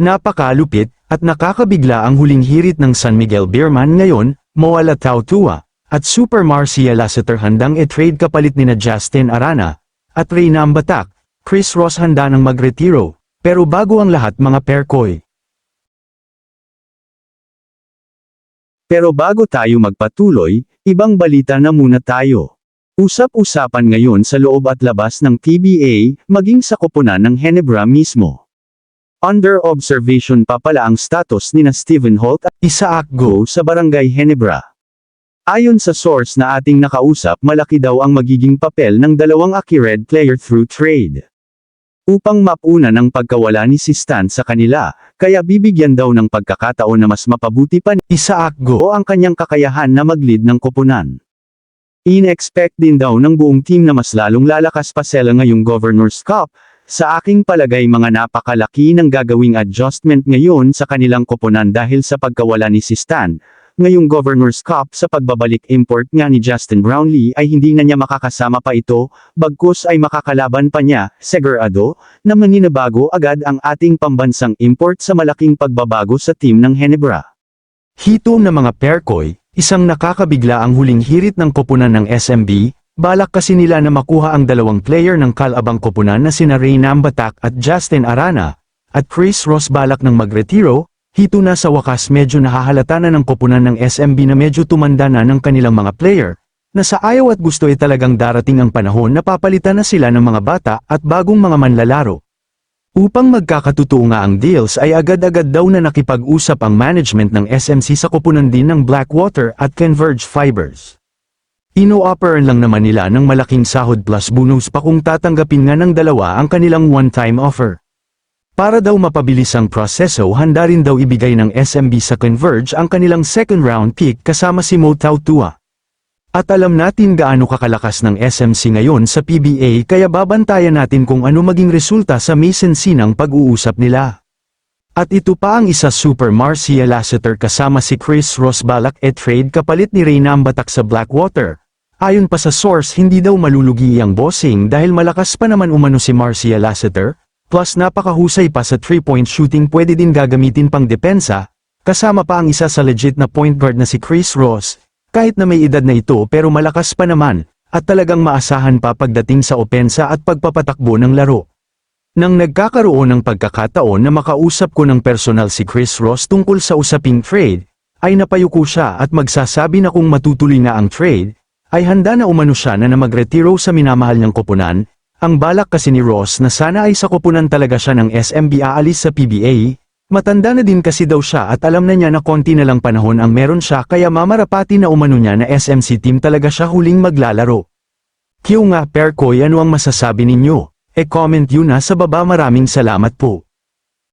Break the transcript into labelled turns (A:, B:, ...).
A: Napakalupit at nakakabigla ang huling hirit ng San Miguel Beerman ngayon, Moala Tautua, at Super Marcia Lassiter handang i-trade kapalit nina Justin Arana, at Reynam Batak. Chris Ross handa nang magretiro, pero bago ang lahat mga perkoy. Pero bago tayo magpatuloy, ibang balita na muna tayo. Usap-usapan ngayon sa loob at labas ng PBA, maging sa koponan ng Ginebra mismo. Under observation pa pala ang status nina Stephen Holt at Isaac Go sa Barangay Ginebra. Ayon sa source na ating nakausap, malaki daw ang magiging papel ng dalawang Aki-Red player through trade. Upang mapunan ang pagkawala ni Stan sa kanila, kaya bibigyan daw ng pagkakataon na mas mapabuti pa ni Isaac Go ang kanyang kakayahan na mag-lead ng koponan. In-expect din daw ng buong team na mas lalong lalakas pa sila ngayong Governor's Cup. Sa aking palagay mga napakalaki ng gagawing adjustment ngayon sa kanilang koponan dahil sa pagkawala ni Stan. Ngayong Governor's Cup sa pagbabalik import nga ni Justin Brownlee ay hindi na niya makakasama pa ito, bagkus ay makakalaban pa niya, sigurado, na maninibago agad ang ating pambansang import sa malaking pagbabago sa team ng Ginebra. Hito na mga perkoy, isang nakakabigla ang huling hirit ng koponan ng SMB. Balak kasi nila na makuha ang dalawang player ng kalabang koponan na sina Reynam Batak at Justin Arana, at Chris Ross balak ng magretiro. Hito na sa wakas medyo nahahalata na ng koponan ng SMB na medyo tumanda na ng kanilang mga player, na sa ayaw at gusto ay talagang darating ang panahon na papalitan na sila ng mga bata at bagong mga manlalaro. Upang magkakatotoo nga ang deals ay agad-agad daw na nakipag-usap ang management ng SMC sa koponan din ng Blackwater at Converge Fibers. Ino-offeran lang naman nila ng malaking sahod plus bonus pa kung tatanggapin nga ng dalawa ang kanilang one-time offer. Para daw mapabilis ang proseso, handa rin daw ibigay ng SMB sa Converge ang kanilang second round pick kasama si Mo Tautua. At alam natin gaano kakalakas ng SMC ngayon sa PBA kaya babantayan natin kung ano maging resulta sa may-sensinang pag-uusap nila. At ito pa ang isa Super Marcia Lassiter kasama si Chris Ross balak trade kapalit ni Reynam Batak sa Blackwater. Ayon pa sa source hindi daw malulugi ang bossing dahil malakas pa naman umano si Marcia Lassiter, plus napakahusay pa sa 3-point shooting pwede din gagamitin pang depensa, kasama pa ang isa sa legit na point guard na si Chris Ross, kahit na may edad na ito pero malakas pa naman, at talagang maasahan pa pagdating sa opensa at pagpapatakbo ng laro. Nang nagkakaroon ng pagkakataon na makausap ko ng personal si Chris Ross tungkol sa usaping trade, ay napayuko siya at magsasabi na kung matutuloy na ang trade, ay handa na umano siya na magretiro sa minamahal niyang koponan. Ang balak kasi ni Ross na sana ay sa koponan talaga siya ng SMB aalis sa PBA, matanda na din kasi daw siya at alam na niya na konti na lang panahon ang meron siya kaya mamarapati na umano niya na SMC team talaga siya huling maglalaro. Kiyo nga perkoy, ano ang masasabi ninyo? E-comment yun na sa baba. Maraming salamat po.